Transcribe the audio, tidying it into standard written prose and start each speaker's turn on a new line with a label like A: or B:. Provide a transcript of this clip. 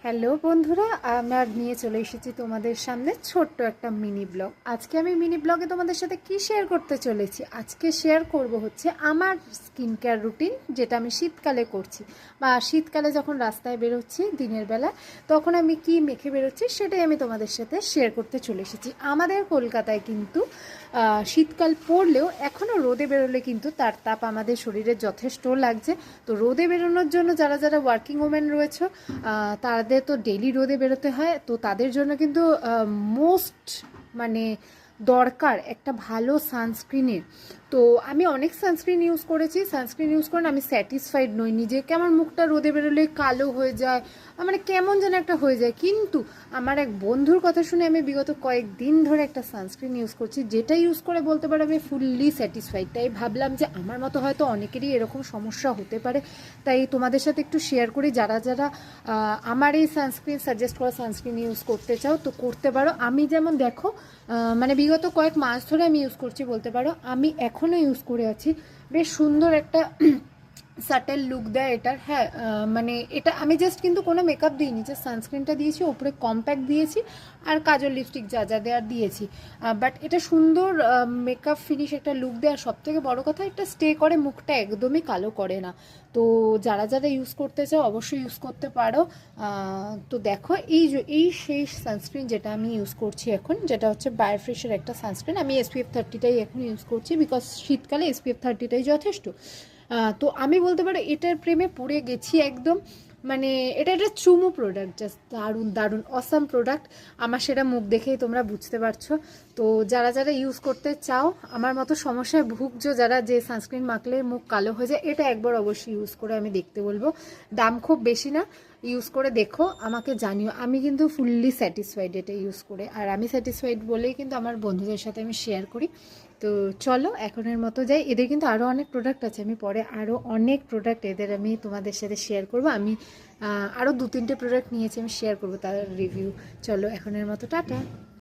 A: Hello বন্ধুরা, আমার নিয়ে চলে এসেছি তোমাদের সামনে ছোট্ট একটা মিনি ব্লগ। আজকে আমি মিনি ব্লগে তোমাদের সাথে কি শেয়ার করতে চলেছি, আজকে শেয়ার করব হচ্ছে আমার স্কিন কেয়ার রুটিন, যেটা আমি শীতকালে করছি বা শীতকালে যখন রাস্তায় বেরোচ্ছি দিনের বেলা, তখন আমি কি মেখে বেরোচ্ছি সেটাই আমি তোমাদের সাথে শেয়ার করতে চলে এসেছি। আমাদের কলকাতায় কিন্তু শীতকাল পড়লেও এখনও রোদে বেরোলে কিন্তু তার তাপ আমাদের শরীরে যথেষ্ট লাগছে। তো রোদে বেরোনোর জন্য যারা যারা ওয়ার্কিং ওমেন রয়েছে, তাদের তো ডেলি রোদে বেরোতে হয়, তো তাদের জন্য কিন্তু মোস্ট মানে দরকার একটা ভালো সানস্ক্রিনের। তো আমি অনেক সানস্ক্রিন ইউজ করেছি, সানস্ক্রিন ইউজ করে আমি স্যাটিসফাইড নই নিজেকে। আমার মুখটা রোদে বেরোলে কালো হয়ে যায়, মানে কেমন যেন একটা হয়ে যায়। কিন্তু আমার এক বন্ধুর কথা শুনে আমি বিগত কয়েকদিন ধরে একটা সানস্ক্রিন ইউজ করছি, যেটা ইউজ করে বলতে পারো আমি ফুললি স্যাটিসফাইড। তাই ভাবলাম যে আমার মতো হয়তো অনেকেরই এরকম সমস্যা হতে পারে, তাই তোমাদের সাথে একটু শেয়ার করি। যারা যারা আমার এই সানস্ক্রিন সাজেস্ট করা সানস্ক্রিন ইউজ করতে চাও তো করতে পারো। আমি যেমন দেখো মানে বিগত কয়েক মাস ধরে আমি ইউজ করছি বলতে পারো, আমি এখনও ইউজ করে আছি। বেশ সুন্দর একটা সাটেল লুক দেয় এটার। হ্যাঁ, মানে এটা আমি জাস্ট কিন্তু কোনো মেকআপ দিইনি, যে সানস্ক্রিনটা দিয়েছি, ওপরে কম্প্যাক্ট দিয়েছি আর কাজল লিপস্টিক যা যা দেওয়ার দিয়েছি। বাট এটা সুন্দর মেকআপ ফিনিশ একটা লুক দেয়। আর সবথেকে বড় কথা, এটা স্টে করে, মুখটা একদমই কালো করে না। তো যারা যারা ইউজ করতে চাও অবশ্যই ইউজ করতে পারো। তো দেখো এই সেই সানস্ক্রিন যেটা আমি ইউজ করছি এখন, যেটা হচ্ছে বায়োফ্রেশের একটা সানস্ক্রিন। আমি SPF 30টাই এখন ইউজ করছি, বিকজ শীতকালে SPF 30টাই যথেষ্ট। তো আমি বলতে পারো এটার প্রেমে পড়ে গেছি একদম। মানে এটা একটা চুমু প্রোডাক্ট, জাস্ট দারুণ দারুণ অসাম প্রোডাক্ট। আমার সেটা মুখ দেখেই তোমরা বুঝতে পারছো। তো যারা যারা ইউজ করতে চাও, আমার মতো সমস্যায় ভুগছো যারা, যে সানস্ক্রিন মাখলে মুখ কালো হয়ে যায়, এটা একবার অবশ্যই ইউজ করে আমি দেখতে বলবো। দাম খুব বেশি না, ইউজ করে দেখো, আমাকে জানিও। আমি কিন্তু ফুললি স্যাটিসফাইড এটা ইউজ করে, আর আমি স্যাটিসফাইড বলেই কিন্তু আমার বন্ধুদের সাথে আমি শেয়ার করি। তো চলো এখনের মতো যাই। এদের কিন্তু আরও অনেক প্রোডাক্ট আছে, আমি পরে আরও অনেক প্রোডাক্ট এদের আমি তোমাদের সাথে শেয়ার করব। আমি আরও 2-3টে প্রোডাক্ট নিয়েছি, আমি শেয়ার করবো তার রিভিউ। চলো এখনের মতো টাটা।